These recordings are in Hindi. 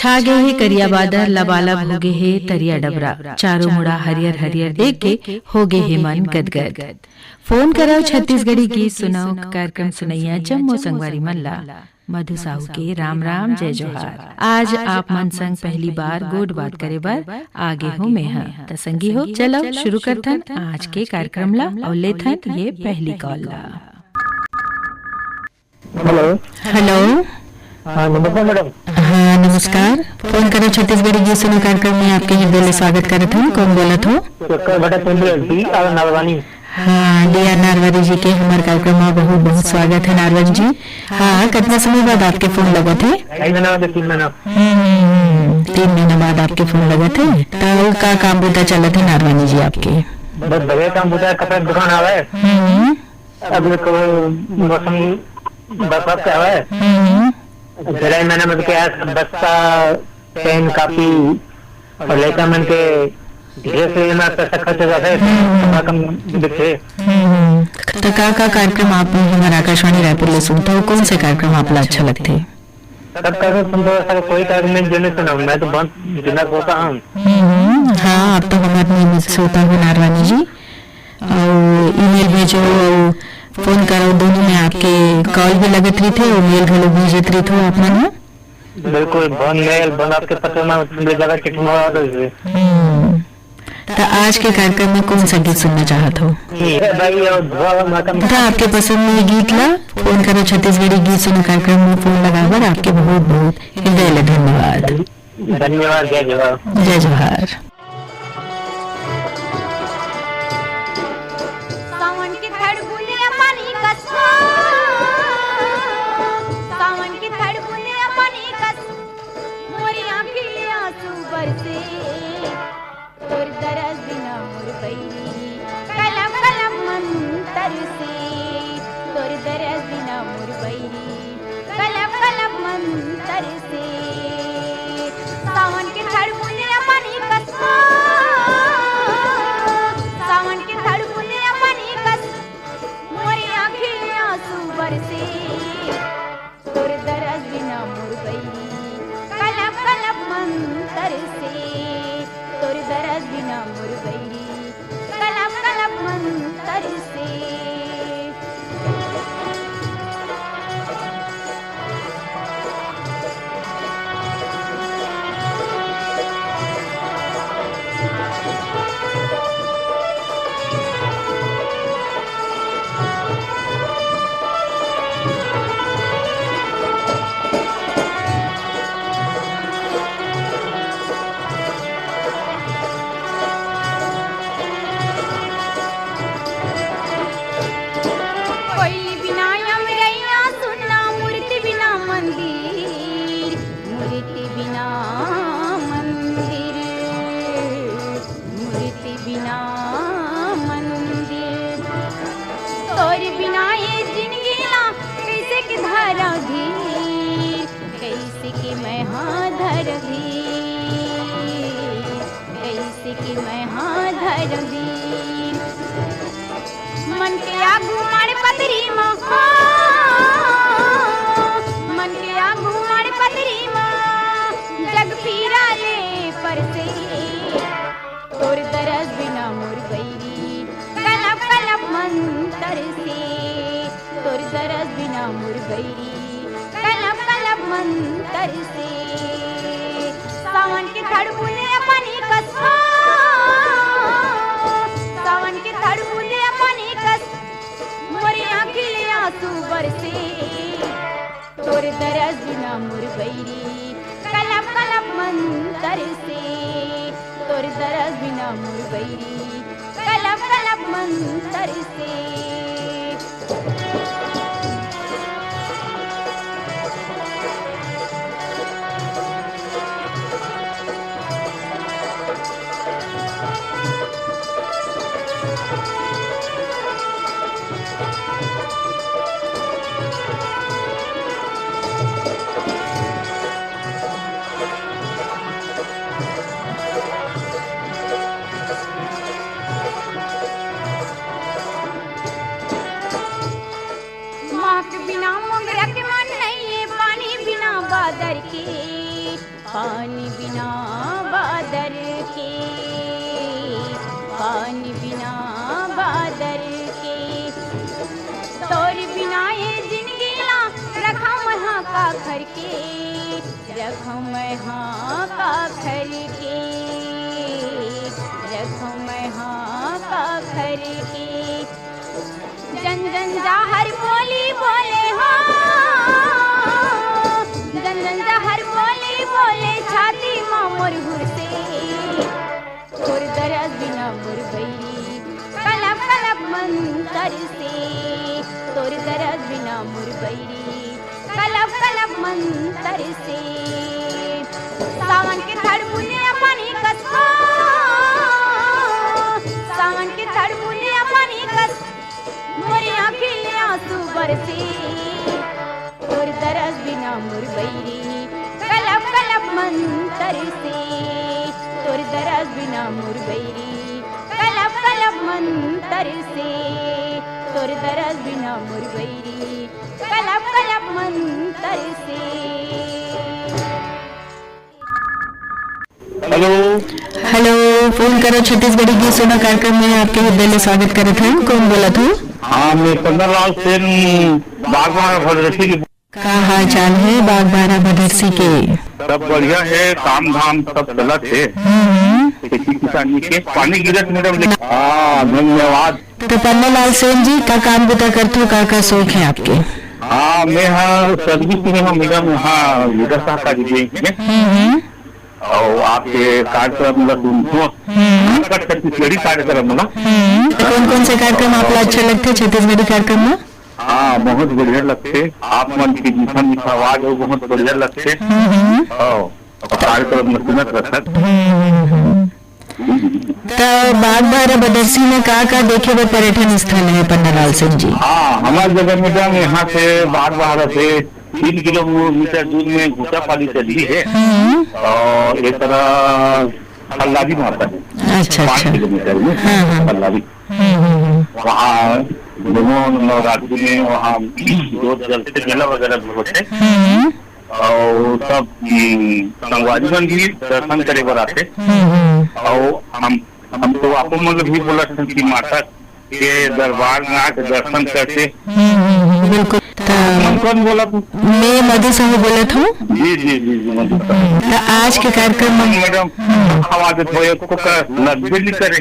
छागे हे करिया बादर लबालब होगे हे तरिया डबरा, चारों मुड़ा हरियर हरियर देख के होगे हे मन गदगद। फोन कराओ छत्तीसगढ़ी गीत सुनाओ कार्यक्रम सुनैया जम्मो संगवारी मन ला। मधु साहू के राम राम जय जोहार। आज आप मन संग पहली बार गोड बात करे बर आगे हो मैं हाँ त संगी हो चलो शुरू करथन आज के कार्यक्रम ला और लेथन ये पहली कॉल ला। हेलो हेलो हाँ नमस्कार मैडम। हाँ नमस्कार, फोन करो छत्तीसगढ़ी गीत सुनो कार्यक्रम में आपके हृदय स्वागत करत हूँ। कौन बोलत हो? चक्कर बटा डी आर नारवानी। हाँ डी आर नारवानी जी के हमारे कार्यक्रम में बहुत बहुत स्वागत है नारवानी जी। हाँ कितना समय बाद आपके फोन लगा थे? 3 महीना। 3 महीने बाद आपके फोन लगा थे। तो का काम बुता चला थे नारवानी जी आपके? बस बढ़िया काम बुता है, कपड़े दुकान आवा है। अब मौसम बरसात का आवा है। जुलाई महीने में क्या है, बस्ता पेन कापी और लेकर मन के धीरे से ना पैसा खर्च हो जाता है कम दिखे। तो का कार्यक्रम आप हमारे आकाशवाणी रायपुर में सुनते हो? कौन से कार्यक्रम आपको अच्छा लगते हैं? सब कार्यक्रम सुनते हो, कोई कार्यक्रम जो नहीं सुना मैं तो बहुत जिंदा होता हूँ। हाँ अब तो हमारे नियमित श्रोता हूँ नारवानी जी। और ईमेल भेजो और फोन करो, दोनों में आपके कॉल भी लगत रही थे और मेल घलो भेजत रही थे आप मन। बिल्कुल बन मेल बन आपके पत्र में जगह चिट्ठी तो आज के कार्यक्रम में कौन सा गीत सुनना चाहत हो? तो आपके पसंद में गीत ला फोन करो छत्तीसगढ़ी गीत सुनो कार्यक्रम में फोन लगाकर आपके बहुत बहुत हृदय धन्यवाद। धन्यवाद। जय जोहार। जय जोहार। पानी बिना बादल के, पानी बिना बादल के, तोर बिना ये जिंदगी ना रखा वहाँ का घर के, रखा वहाँ का घर के, रखा वहाँ का घर के। जन जन जाहर बोली बोले हो, जन जन जाहर बोली बोले छाती माँ मोर हुरसे, तोर दरद बिना मोर बैरी कलब कलब मंतर से, तोर दरद बिना मोर बैरी कलब कलब मंतर से। सावन के थड़ बुनिया पानी कसो, सावन के थड़ बुनिया पानी कस मोरी आँखें आंसू बरसे, तोर दरद बिना मोर बैरी कलब कलब मंतर से, तोर दरद बिना मोर बैरी कलब कलब मंतर से, तोर दरद बिना मोर बैरी कलब कलब मंतर से। हेलो हेलो, फोन करो छत्तीसगढ़ी गीत सुनो कार्यक्रम में आपके हृदय से स्वागत करत हैं। कौन बोला था? हाँ, मैं पंद्रहलाल सेन बागवान भद्रसी की। का हाल चाल है बागबारा भदरसी के? सब बढ़िया है, काम धाम सब गलत है, खेती किसानी के पानी गिरत मैडम। हाँ धन्यवाद। तो पन्नालाल सेन जी का काम बुता करते हो, का शौक है आपके? हाँ मैं हाँ सर्विस में हूँ मैडम, हाँ लीडर सहकारी बैंक में, और आपके कार्यक्रम छत्तीसगढ़ी कार्यक्रम ना। कौन कौन से कार्यक्रम आपको अच्छे लगते हैं छत्तीसगढ़ी कार्यक्रम में? हाँ बहुत बढ़िया लगते, आप मन की मीठा मीठा आवाज हो, बहुत बढ़िया लगते, कार्यक्रम में सुनत रहत। तो बागबारा भदरसी में का देखे वो पर्यटन स्थल है पन्नालाल सिंह जी? हाँ हमारे जगह मैडम यहाँ से बागबारा से 3 किलोमीटर दूर में घुसा पाली चली है, और एक तरह पल्लावी माता है। अच्छा 5 किलोमीटर में पल्लावी, वहाँ दोनों नवरात्रि में वहाँ दो जल से मेला वगैरह होते, और सब संगवारी मन भी दर्शन करे बर आते, और हम तो आपको मतलब भी बोला कि माता के दरबार में आके दर्शन करते। बिल्कुल। कौन बोला? मैं मधु साहू बोला था। जी जी जी जी मधु साहू। तो आज के कार्यक्रम में मैडम आवाज लगभग नहीं करे,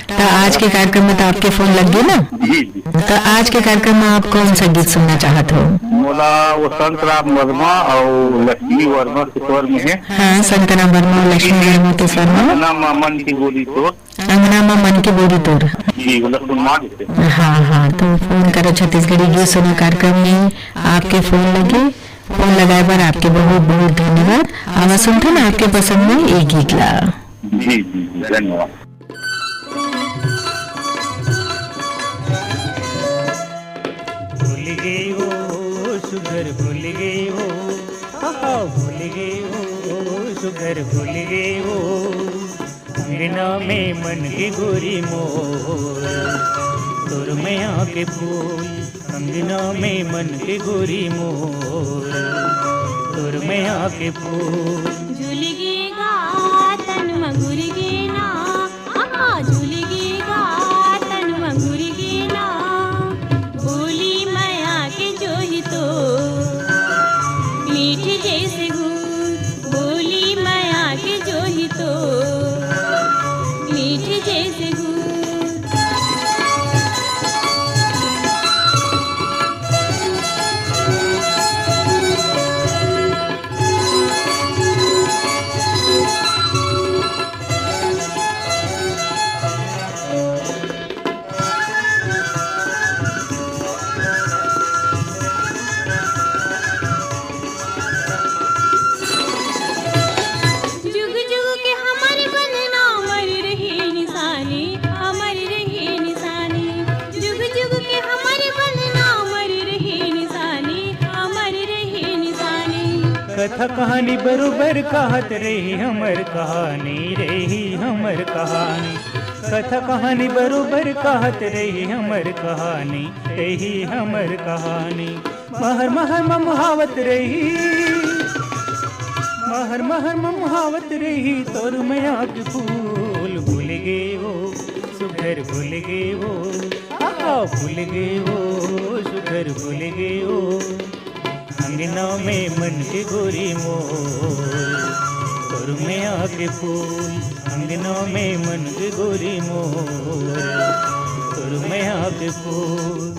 तो आज के कार्यक्रम में तो आपके फोन लग गए ना? जी जी। तो आज के कार्यक्रम में आप कौन सा गीत सुनना चाहते हो? बोला वो संतराम वर्मा और लक्ष्मी वर्मा के स्वर में है। हाँ, संतराम वर्मा और लक्ष्मी वर्मा के स्वर में। अंगना मन की बोली तोड़, अंगना में मन की बोली तोड़। जी मतलब सुनवा देते। हाँ हाँ, तो फोन करो छत्तीसगढ़ी गीत सुनो कार्यक्रम में आपके फोन लगे, फोन लगाए बार आपके बहुत बहुत धन्यवाद। आवाज सुनते ना आपके पसंद में एक गीत ला। जी जी धन्यवाद। भूल गई हो सुगर, भूल गई हो, भूल गई हो सुगर, भूल गई हो अंगना में मन की गोरी मोर, तोर में आके फूल अंगना में मन की गोरी मोर, तोर में आके फूल। झूलगेगा तन मगुरगेना, झूलगेगा तन मगुरगेना, बोली माया के जोही तो मीठी जैसे गुड़, बोली माया के जोही तो मीठी जैसे गुड़। कथा कहानी बरोबर कहत रही हमर कहानी, रही हमर कहानी, कथा कहानी बरोबर कहत रही हमर कहानी, रही हमर कहानी। महर महर ममहावत रही, महर महर ममहावत रही तोर मैया के फूल भूल गए वो सुघर भूल गए वो भूल गए वो सुघर भूल गए वो अंगना में मन के गोरी मोर तोर मैया के फूल अंगना में मन के गोरी मोर तोर मैया के फूल।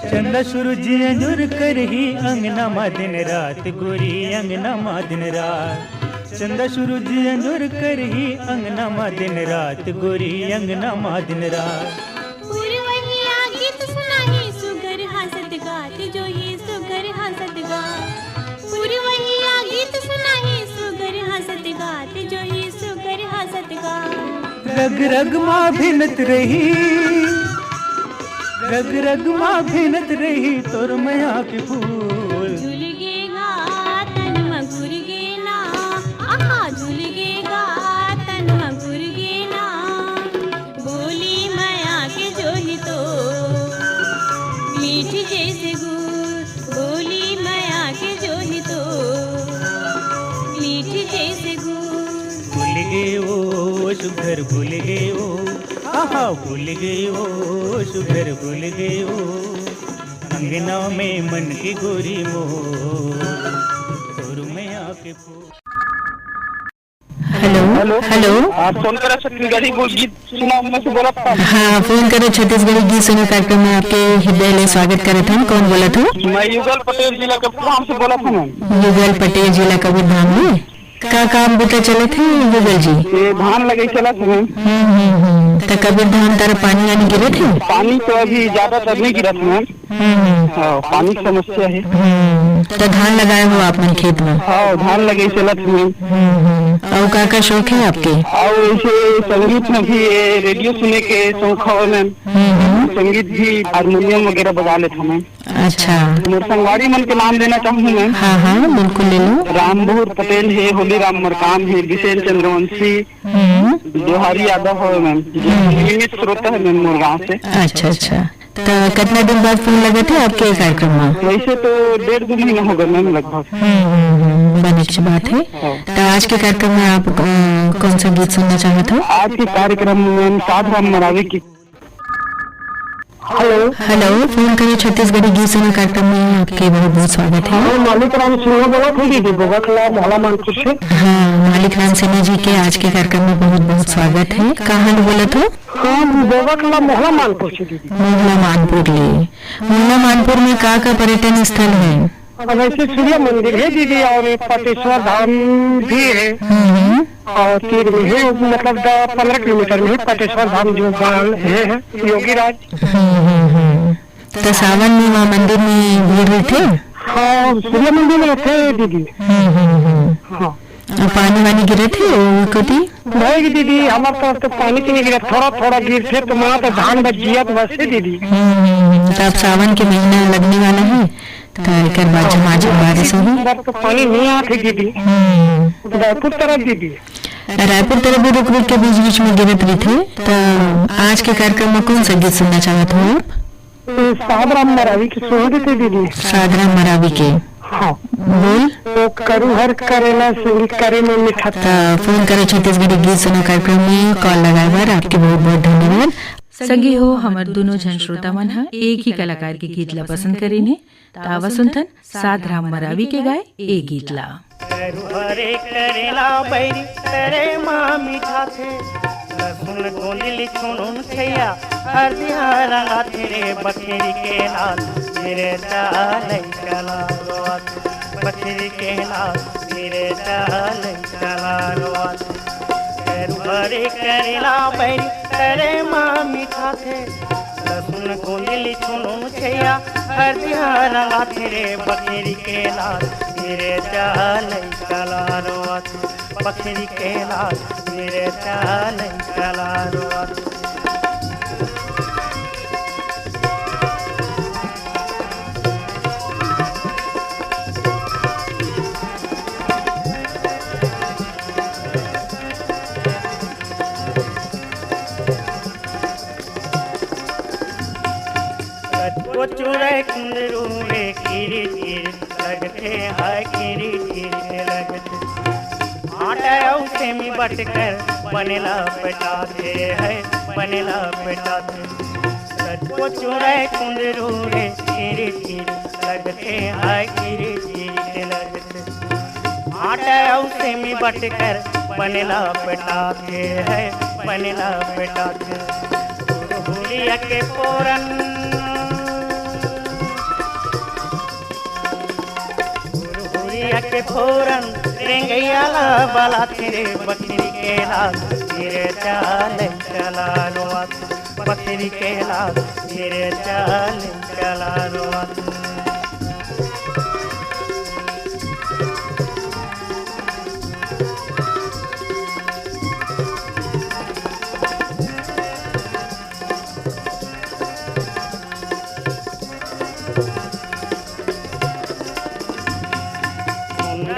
चंदा सूरज अंजुर कर ही अंगना मा दिन रात गोरी अंगना मा दिन रात चंदा सूरज अंजुर कर ही अंगना मा दिन रात गोरी अंगना मा दिन रात। पुरवैया गीत सुनाही सुगर हंसत गात जो ही सुगर हंसत गात पुरवैया गीत सुनाही सुगर हंसत गात जो ही सुगर हंसत गात। रग रग माँ भिनत रही रग रग माँ भिनत रही तोर मैया के फूल झूल गेगा तन मगुर गेना आहा झूल गेगा तन मगुर गेना बोली माया के जो ही तो मीठी जैसे गुड़ बोली माया के जो ही तो मीठी जैसे गुड़। भूल गए वो सुघर भूल गए वो आहा भूल गए वो सुघर भूल गए वो अंगना में मन की गोरी मोर तोर मैया के फूल। हेलो हेलो आप फोन करा छत्तीसगढ़ी गीत सुना मैं से बोला था। हाँ, फोन करे छत्तीसगढ़ी गीत सुनो कार्यक्रम में आपके हृदय ले स्वागत करे थे। कौन बोला था? मैं युगल पटेल जिला कबीरधाम से बोला था। मैं युगल पटेल जिला कबीरधाम में का काम बता चले थे युगल जी? ये धान लगे चला था। तो कबीरधाम तरफ पानी आने गिरे थे? पानी तो अभी ज्यादातर नहीं गिरा था। पानी की समस्या है। तो धान लगाए हो आप मन खेत में? हाँ, धान लगे चला था। और का शौक है आपके? और ऐसे संगीत में भी रेडियो सुने के शौक है मैम। संगीत भी हारमोनियम वगैरह बजा लेता मैं। अच्छा, मेरे संगवारी मन के नाम देना चाहूँ मैं। हाँ हाँ बिल्कुल ले लो। रामभूर पटेल है, होली राम मरकाम है, विशेन चंद्रवंशी, जोहारी यादव है मैम। नियमित श्रोता है मैम मोर गाँव से। अच्छा अच्छा, तो कितना दिन बाद फोन लगे थे आपके कार्यक्रम में? वैसे तो 1.5 महीना हो गया मैम लगभग। बड़ी अच्छी बात है। तो आज के कार्यक्रम में आप कौन सा गीत सुनना चाहते हो? आज के कार्यक्रम में साधराम मरावी की। हेलो हेलो, फोन करे छत्तीसगढ़ी गीत सुनो कार्यक्रम में आपके बहुत बहुत स्वागत है। मालिक राम सिन्हा बोला था दीदी बोगतला मोहला मानपुर से। हाँ, मालिक राम सिन्हा जी के आज के कार्यक्रम में बहुत बहुत स्वागत है। कहाँ बोला तो? हाँ, बोगतला मोहला मानपुर से दीदी। मोहला मानपुर ले। मोहला मानपुर में का पर्यटन स्थल है? वैसे सूर्य मंदिर है दीदी और एक पटेश्वर धाम भी है और तीर में है, मतलब 15 किलोमीटर में है पटेश्वर धाम जो है योगी राज। तो सावन में वहाँ मंदिर में भीड़ रहते? हाँ, सूर्य मंदिर में थे दीदी। हाँ, और पानी वानी गिरे थे कभी? नहीं दीदी, हमारे तरफ तो पानी तो नहीं गिरा, थोड़ा थोड़ा गिर थे तो वहाँ तो धान बच गया तो बस से दीदी। तो अब सावन के महीना लगने वाला है तो एक बार झमाझम बारिश होगी। तो पानी नहीं आते दीदी। रायपुर तरफ दीदी, रायपुर तरफ भी रुक रुक के बीच बीच में गिरत रही थे। तो आज के कार्यक्रम में कौन सा गीत सुनना चाहते हो आप? साधराम मरावी की सुन रहे थे दीदी। साधराम मरावी के? हाँ, बोल तो करू हर करेला संगीत करे में मिठा। तो फोन करे छत्तीसगढ़ी गीत सुनो कार्यक्रम में कॉल लगाए बार आपके बहुत बहुत धन्यवाद। संगी हो हमार दोनों जन श्रोता मन है एक ही कलाकार के गीत ला पसंद करीने। तावा सुनथन साधराम मरावी के गाय ए गीत ला। हरे करेला बैरी तेरे माँ मीठा थे लहसुन गोंदली छुनुन खैया हरदिया रंगा तेरे बकरी के लाल मेरे डाल कला बकरी के लाल मेरे डाल कला हरे करेला बैरी तेरे माँ मीठा थे लहसुन गोंदली छुनुन खैया हरदिया रंगा तेरे बकरी के लाल मेरे डाल कला बकरी के लाल मेरे डाल कला चूड़े कुंदरू रे कीरी कीरी लगते हैं कीरी कीरी लगते आटा उसे में बटकर बनेला पटाते हैं बनेला पटाते को चूड़े कुंदरू रे कीरी कीरी लगते हैं कीरी कीरी लगते आटा उसे में बटकर बनेला पटाते हैं बनेला पटाते हुलिया के पोरन हुलिया के फोरन रेंगैयाला बाला तेरे बकरी के लाल तेरे चाल चला रो बकरी के लाल तेरे चाल चला रो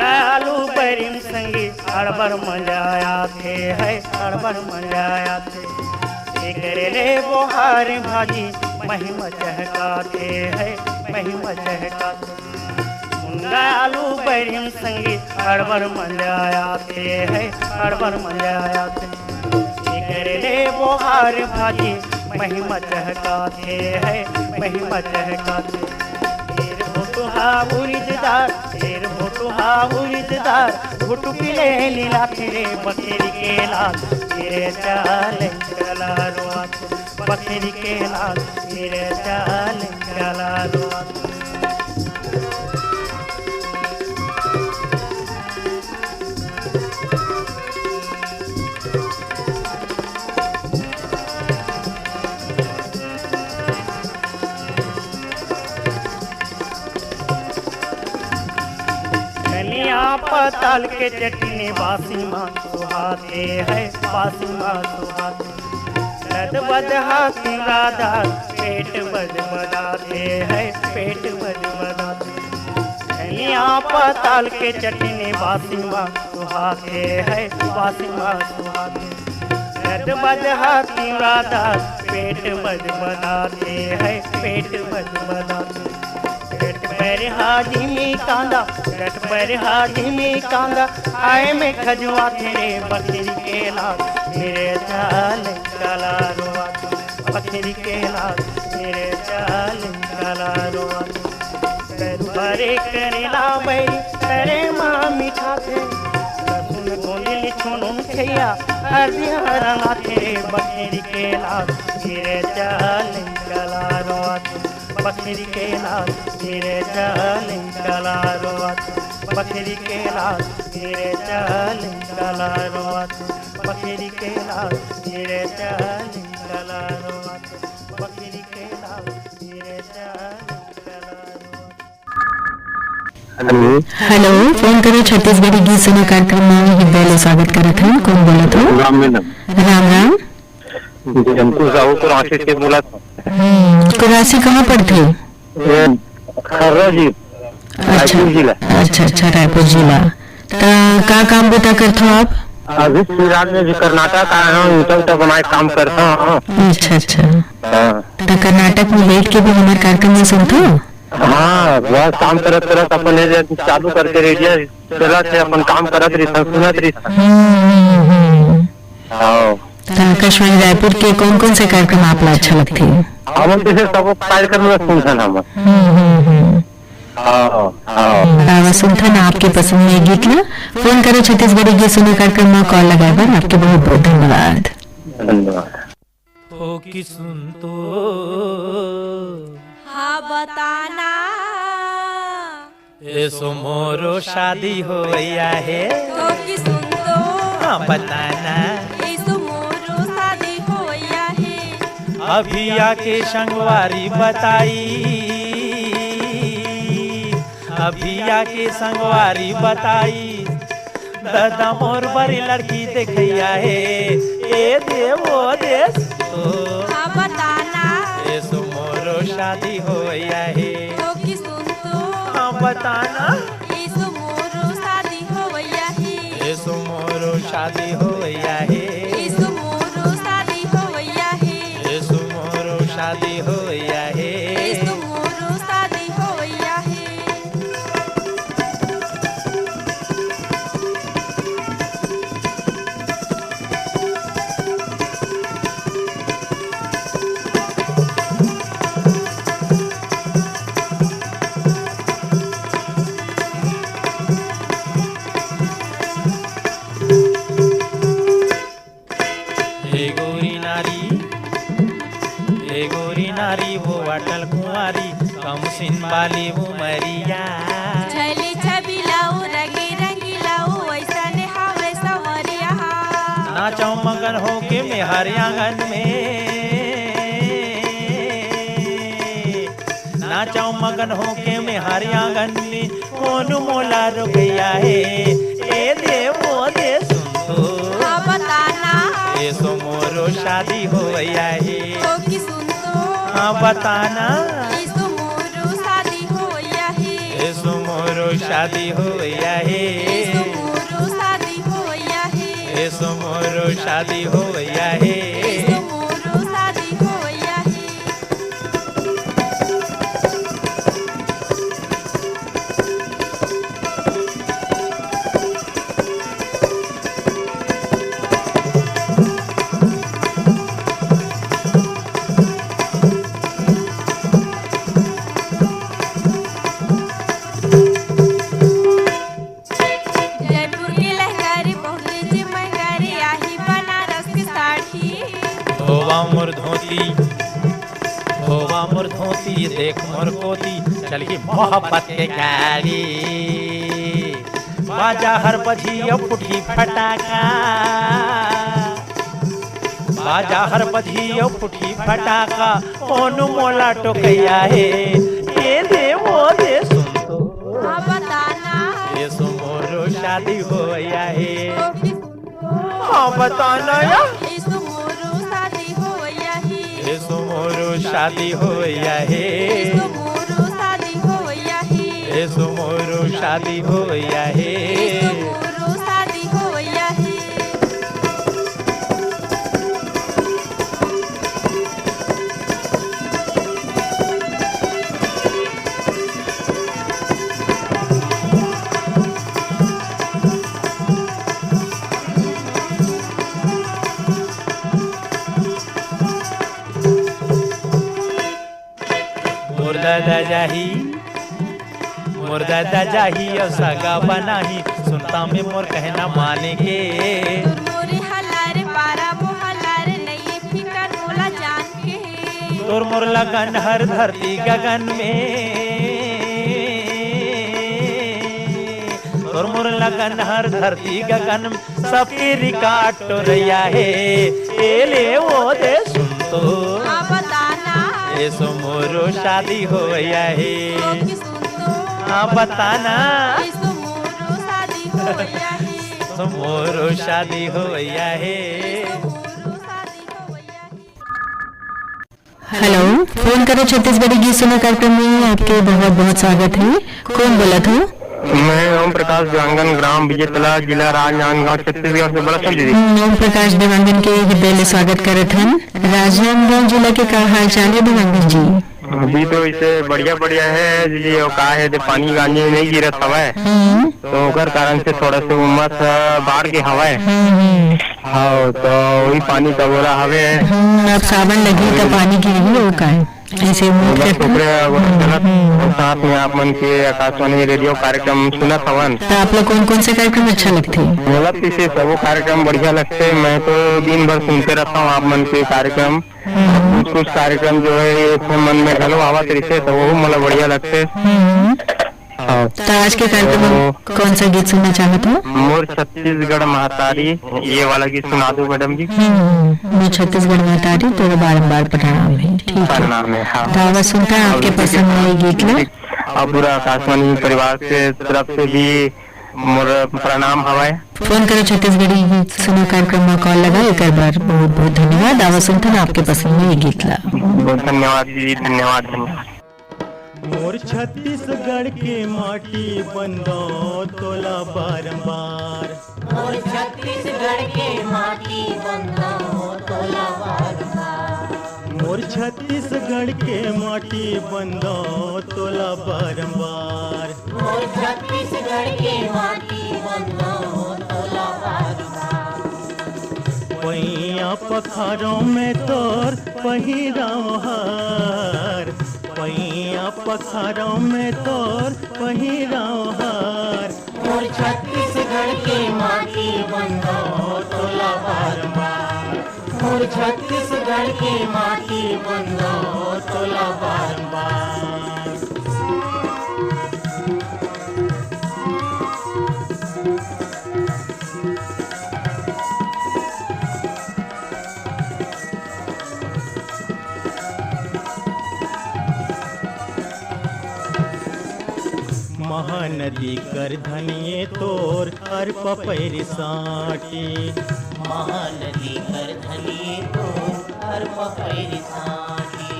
आलू बरीम संगी अड़बड़ मजा आते है अड़बड़ मजा आते करेले बोहार भाजी महिमा चहकाते है महिमा चहकाते मुंगा आलू बरीम संगी अड़बड़ मजा आते है अड़बड़ मजा आते करेले बोहार भाजी महिमा चहकाते है महिमा चहकाते उरिददार तेर भोटू हा उरिददार भोटू पिले लीला तेरे बकरी के लाल तेरे चाल चला रोआत बकरी के लाल तेरे चाल चला रोआत पताल के चटनी बासी माँ सुहाते है बासी माँ सुहाते रद बदहा सिंगादार पेट बद बदाते है पेट बद बदाते धनिया पताल के चटनी बासी माँ सुहाते है बासी माँ सुहाते रद बदहा सिंगादार पेट बद बदाते है पेट बद बदाते रट पर हाजी में कांदा रट पर हाजी में कांदा आए में खजुआ तेरे बकरी के लाल मेरे चाल चला रोआ बकरी के लाल मेरे चाल चला रोआ बरे करेला बैरी करे माँ मीठा थे लहसुन गोली छोनुन खैया हर रंगा तेरे बकरी के लाल मेरे चाल चला रोआ बकरी के लाल मेरे चाल चला रोआत बकरी के लाल मेरे चाल चला रोआत बकरी के लाल मेरे चाल चला रोआत बकरी के लाल मेरे चाल चला रोआत। हेलो फोन करो छत्तीसगढ़ी गीत सुनो कार्यक्रम में हृदय स्वागत करत हूँ। कौन बोलत हो? राम मैडम राम राम। जमपुर साहू को रांची से बोला कुरासी कहाँ पर थे? खर्रा जी रायपुर जिला। अच्छा अच्छा रायपुर जिला। का काम बता करते हो आप? अभी फिलहाल में कर्नाटक आया हूँ ईटा बनाए काम करता हूँ। अच्छा अच्छा तो कर्नाटक में बैठ के भी हमारे कार्यक्रम में सुनते हो? हाँ बहुत काम करत करत अपने चालू करके रेडियो चला से अपन काम करत रही सुनत रही। आकाशवाणी रायपुर के कौन कौन से कार्यक्रम आपको अच्छा लगते हैं? हम जैसे सब कार्यक्रम में सुनते हम। सुनता ना आपके पसंद में गीत ना फोन करो छत्तीसगढ़ी गीत सुनो कार्यक्रम में कॉल लगाए बार आपके बहुत बहुत धन्यवाद। धन्यवाद। हो कि सुन तो हाँ बताना ऐसो मोरो शादी हो गया है तो कि सुन तो हाँ बताना ऐसो मोरो शादी होया है अभी आके संगवारी बताई अभी आके संगवारी बताई दादा मोर बड़ी लड़की देखिया है ए देवो देश तो हाँ बताना ऐसो मोरो शादी होया है तो कि सुन तो हाँ बताना ऐसो मोरो शादी होया है ऐसो मोरो शादी होया है ऐसो मोरो शादी होया है ऐसो मोरो शादी होया है ऐसो अटल कुंवारी कम सिन वाली उमरिया। छली छबिलाऊ रंगी रंगीलाऊ ऐसा ने हावे सवरिया। नाचो मगन होके मेहर आंगन में, नाचो मगन होके मेहर आंगन में, कौन मोला रुकया है ए दे वो दे सुन तो। हाँ बताना ए सो मोरो शादी होया है तो कि सुन तो। हाँ बताना इसो मोरो शादी होया है। ए सो मोरो शादी होया है। इसो मोरो शादी होया है। ए सो मोरो शादी होया है। इसो मोरो शादी होया है। जयपुर की लहंगारी बहुरी जी महंगारी आही बनारस की साड़ी। धोवा मोर धोती, धोवा मोर धोती, देख मोर कोती, चल की मोहब्बत के गाड़ी। बाजा हर बजियो फुटी फटाका, बाजा हर बजियो फुटी फटाका, कौन मोला टोकैया है ये दे वो दे सुन तो। हाँ बताना ये सो मोरो शादी होया है। तो कि सुन तो। हाँ बताना या इसो मोरो शादी होया है। ये सो मोरो शादी होया है। इसो मोरो शादी होया है। ए सो मोरो शादी होया है। इसो मोरो शादी होया है। मोर दादा जाही, मोर दादा जाही और सगा बनाही, सुनता में मोर कहना माने के। तुर मोरे हलारे पारा मोहलारे नहीं फिकर मोला जान के। तोर मोर लगन हर धरती गगन में, तोर मोर लगन हर धरती गगन में, सबकी रिकार्ड टोरैया है ए ले वो दे सुन तो। हाँ बताना ए सो मोरो शादी होया है। तो कि सुन तो। हाँ बताना इसो मोरो शादी होया है। सो मोरो शादी होया है। इसो मोरो शादी होया है। हेलो, फोन करो छत्तीसगढ़ी गीत सुनो कार्यक्रम में आपके बहुत बहुत स्वागत है। कौन बोला था? मैं ओम प्रकाश देवांगन, ग्राम विजयतला, जिला राजनांदगांव, छत्तीसगढ़ से बोला दीदी। ओम प्रकाश देवांगन के हृदय स्वागत करत हन। राजनांदगांव जिला के का हाल चाल है देवांगन जी? अभी तो इसे बढ़िया बढ़िया है जी। और का है दे पानी गांजे नहीं गिरत हवाए, तो ओकर कारण से थोड़ा सा उमस बाढ़ के हवाए। हाँ तो वही पानी का बोला हवे। अब सावन लगी तो पानी की नहीं हो का है ऐसे मूड करते हैं। साथ में आप मन के आकाशवाणी रेडियो कार्यक्रम सुनत हवन। तो आप लोग कौन कौन से कार्यक्रम अच्छा लगते हैं? मोला तो इसे सब कार्यक्रम बढ़िया लगते। मैं तो दिन भर सुनते रहता हूँ आप मन के कार्यक्रम। कुछ कुछ कार्यक्रम जो है मन में घलो आवत रहते तो वो मला बढ़िया लगते। तो आज के कार्यक्रम में कौन सा गीत सुनना चाहते हो? मोर छत्तीसगढ़ महतारी, ये वाला गीत सुना दो मैडम जी। मैं छत्तीसगढ़ में तारी तो बारम्बार प्रणाम है। ठीक है, प्रणाम है। हाँ तो आवाज सुनता है आपके पसंद में ये गीत लो। और पूरा आकाशवाणी परिवार के तरफ से भी मोर प्रणाम हवाए। फोन करो छत्तीसगढ़ी गीत सुनो कार्यक्रम में कॉल लगा एक बार बहुत बहुत धन्यवाद। आवाज सुनता है आपके पसंद में ये गीत ला। बहुत धन्यवाद दीदी, धन्यवाद धन्यवाद। मोर छत्तीसगढ़ के माटी बंदो तोला बारंबार। मोर छत्तीसगढ़ के माटी बंदो तोला बारंबार। मोर छत्तीसगढ़ के माटी बंदो तोला बारंबार। मोर छत्तीसगढ़ के माटी बंदो तोला बारंबार। पैया पखारों में तोर पहिराव हार, पैया पखारों में तोर पहिराव हार। मोर छत्तीसगढ़ के माटी बंदो तोला बारंबार। मोर छत्तीसगढ़ के माटी बंदो तोला बारंबार। महानदी कर धनिये तोर हर पपैर साटी। महानदी कर धनिये तोर हर पपैर साटी।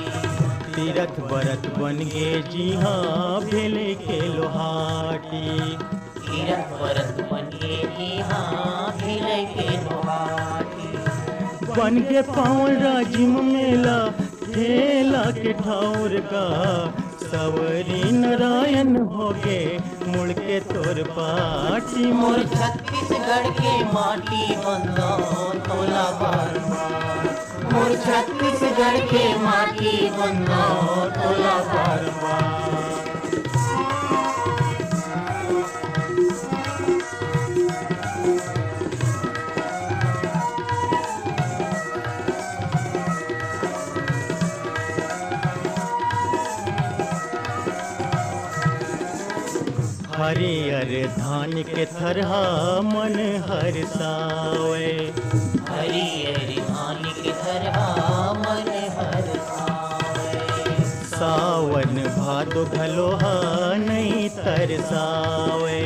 तीरथ बरत बन गे जी हाँ भेले के लोहाटी। तीरथ बरत बन गे जी हाँ भेले के लोहाटी। बन गे पावन राजिम मेला ठेला के ठाउर का। सवरी नारायण होगे मुड़ के तोर पाटी। मोर छत्तीसगढ़ के माटी बंदो तोला बारंबार। मोर छत्तीसगढ़ के माटी बंदो तोला बारंबार। हरियर धान के थरहा मन हरसावे। हरियर धान के थरहा मन हरसावे। सावन भादो भलोहा नहीं तरसावे।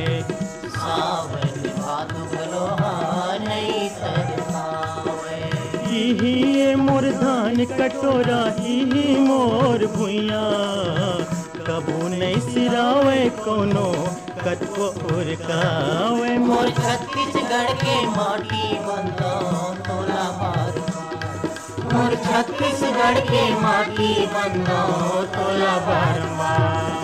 सावन भादो भलोहा नहीं तरसावे। यही मोर धान कटोरा ही मोर भुइया। कबू नहीं सिरावे कोनो कटको उरकावे। मोर छत्तीसगढ़ के माटी बंदो तोला बारंबार। मोर छत्तीसगढ़ के माटी बंदो तोला बारंबार।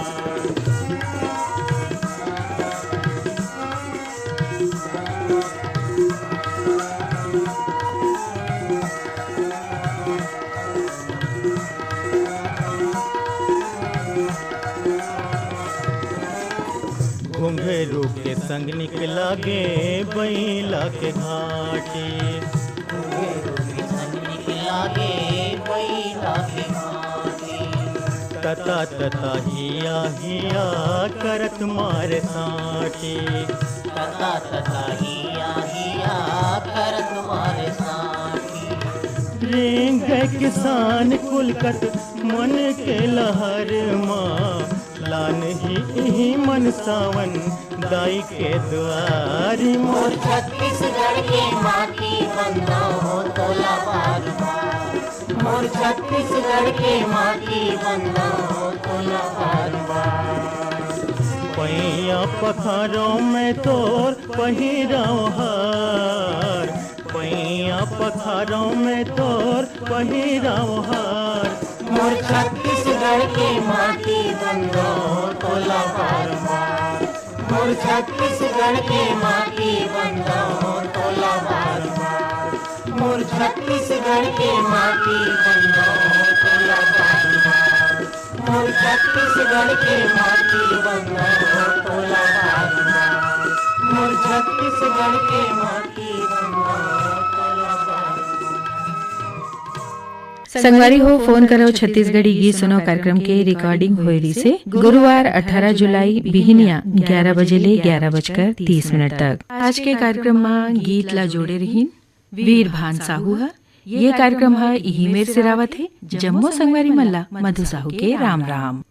घुंघरू के संग निकला गे बैला के घाटी। घुंघरू के संग निकला गे बैला के घाटी। तता तता हिया हिया करत मारे साटी। तता तता हिया हिया करत मारे साटी। रेंग किसान कुलकत मन के लहर माँ। लान ही मन सावन दाई के द्वारी। मोर छत्तीसगढ़ के माटी बंदो तोला बारंबार। मोर छत्तीसगढ़ के माटी बंदो तोला बारंबार। पैया पखारों में तोर पहिराओ हार। पैया पखारों में तोर पहिराओ हार। मोर छत्तीसगढ़ के माटी बंदो तोला बारंबार। मोर छत्तीसगढ़ के माटी बंदो तोला बारंबार। मोर छत्तीसगढ़ के माटी बंदो तोला बारंबार। मोर छत्तीसगढ़ के माटी बंदो तोला बारंबार। मोर छत्तीसगढ़ के माटी बंदो तोला बारंबार। संगवारी हो फोन करो छत्तीसगढ़ी गीत सुनो कार्यक्रम के रिकॉर्डिंग होरी से गुरुवार 18 जुलाई बिहनिया 11 बजे ले 11:30 तक। आज के कार्यक्रम में गीत ला जोड़े रहीन वीर भान साहू है। ये कार्यक्रम है यही मेर से रावत है जम्मू संगवारी मल्ला मधु साहू के राम राम।